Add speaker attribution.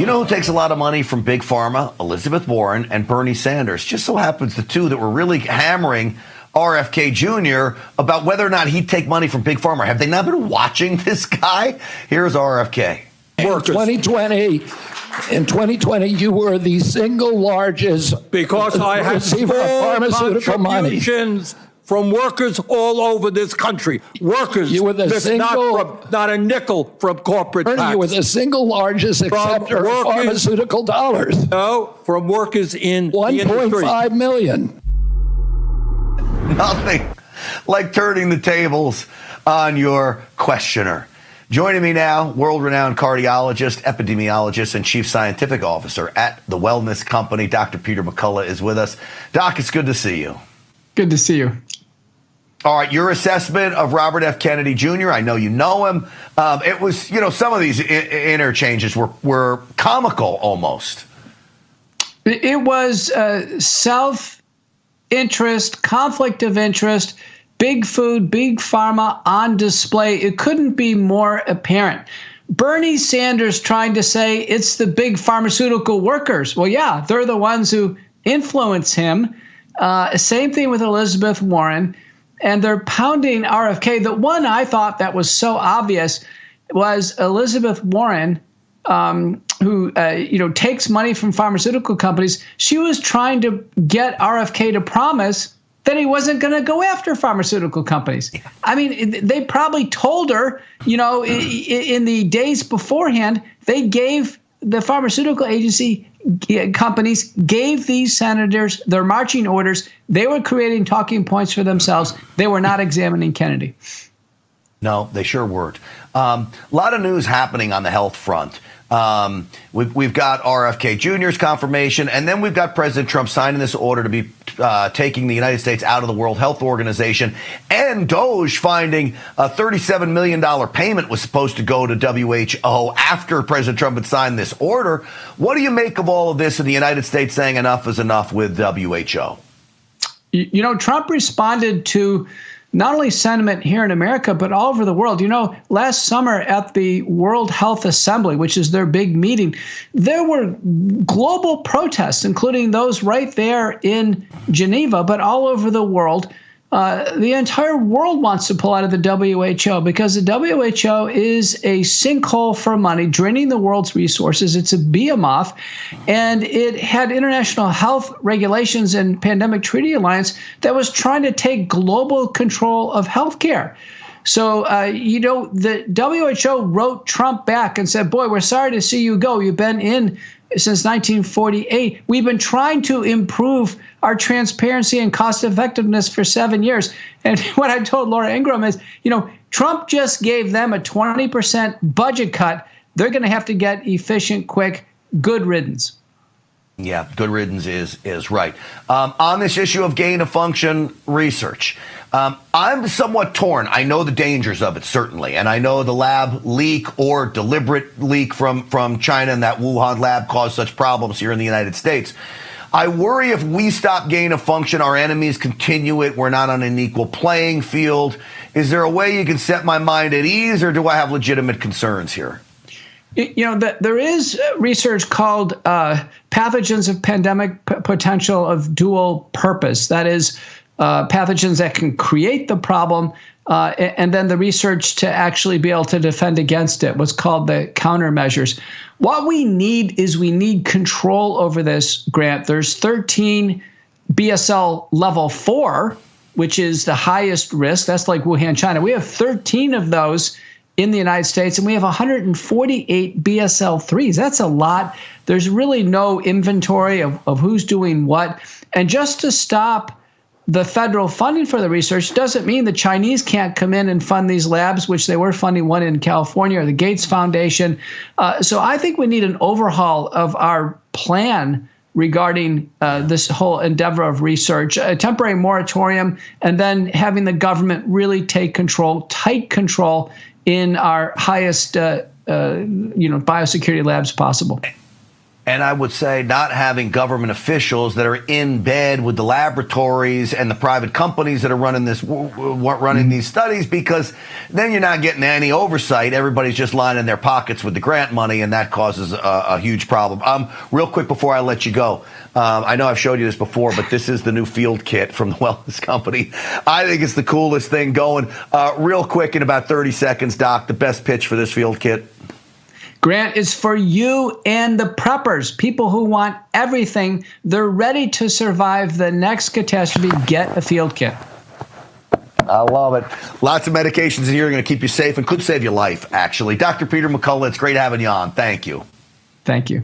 Speaker 1: You know who takes a lot of money from Big Pharma? Elizabeth Warren and Bernie Sanders. Just so happens the two that were really hammering RFK Jr. about whether or not he'd take money from Big Pharma. Have they not been watching this guy? Here's RFK.
Speaker 2: In 2020, you were the single largest
Speaker 3: because I had
Speaker 2: receiver of pharmaceutical money
Speaker 3: from workers all over this country. Workers,
Speaker 2: you were the
Speaker 3: not a nickel from corporate
Speaker 2: Bernie,
Speaker 3: tax.
Speaker 2: You were the single largest acceptor of pharmaceutical dollars.
Speaker 3: No, from workers in
Speaker 2: 1.5 million.
Speaker 1: Nothing like turning the tables on your questioner. Joining me now, world-renowned cardiologist, epidemiologist, and chief scientific officer at the Wellness Company, Dr. Peter McCullough is with us. Doc, it's good to see you.
Speaker 4: Good to see you.
Speaker 1: All right, your assessment of Robert F. Kennedy Jr., I know you know him. It was, some of these interchanges were comical almost.
Speaker 4: It was self-interest, conflict of interest, big food, big pharma on display. It couldn't be more apparent. Bernie Sanders trying to say it's the big pharmaceutical workers. Well, yeah, they're the ones who influence him. Same thing with Elizabeth Warren. And they're pounding RFK. The one I thought that was so obvious was Elizabeth Warren, who takes money from pharmaceutical companies. She was trying to get RFK to promise that he wasn't going to go after pharmaceutical companies. I mean, they probably told her, in the days beforehand, they gave the pharmaceutical agency companies gave these senators their marching orders. They were creating talking points for themselves. They were not examining Kennedy.
Speaker 1: No, they sure weren't. A lot of news happening on the health front. We've got RFK Jr.'s confirmation, and then we've got President Trump signing this order to be taking the United States out of the World Health Organization, and DOJ finding a $37 million payment was supposed to go to WHO after President Trump had signed this order. What do you make of all of this in the United States saying enough is enough with WHO?
Speaker 4: Trump responded to not only sentiment here in America, but all over the world. Last summer at the World Health Assembly, which is their big meeting, there were global protests, including those right there in Geneva, but all over the world. The entire world wants to pull out of the WHO because the WHO is a sinkhole for money, draining the world's resources. It's a behemoth, and it had international health regulations and Pandemic Treaty Alliance that was trying to take global control of healthcare. So, the WHO wrote Trump back and said, boy, we're sorry to see you go. You've been in since 1948. We've been trying to improve our transparency and cost effectiveness for 7 years. And what I told Laura Ingraham is, Trump just gave them a 20% budget cut. They're going to have to get efficient, quick, good riddance.
Speaker 1: Yeah, good riddance is right. On this issue of gain of function research, I'm somewhat torn. I know the dangers of it, certainly. And I know the lab leak or deliberate leak from China and that Wuhan lab caused such problems here in the United States. I worry if we stop gain of function, our enemies continue it. We're not on an equal playing field. Is there a way you can set my mind at ease, or do I have legitimate concerns here?
Speaker 4: There is research called pathogens of pandemic potential of dual purpose. That is, pathogens that can create the problem, and then the research to actually be able to defend against it, what's called the countermeasures. What we need control over this, Grant. There's 13 BSL level 4, which is the highest risk. That's like Wuhan, China. We have 13 of those in the United States, and we have 148 BSL-3s. That's a lot. There's really no inventory of who's doing what. And just to stop the federal funding for the research doesn't mean the Chinese can't come in and fund these labs, which they were funding one in California, or the Gates Foundation. So I think we need an overhaul of our plan regarding this whole endeavor of research, a temporary moratorium, and then having the government really take control, tight control, in our highest biosecurity labs possible.
Speaker 1: And I would say not having government officials that are in bed with the laboratories and the private companies that are running these studies, because then you're not getting any oversight. Everybody's just lining their pockets with the grant money, and that causes a huge problem. Real quick before I let you go, I know I've showed you this before, but this is the new field kit from the wellness company. I think it's the coolest thing going. Real quick, in about 30 seconds, Doc, the best pitch for this field kit.
Speaker 4: Grant, is for you and the preppers, people who want everything. They're ready to survive the next catastrophe. Get a field kit.
Speaker 1: I love it. Lots of medications in here are going to keep you safe and could save your life, actually. Dr. Peter McCullough, it's great having you on. Thank you.
Speaker 4: Thank you.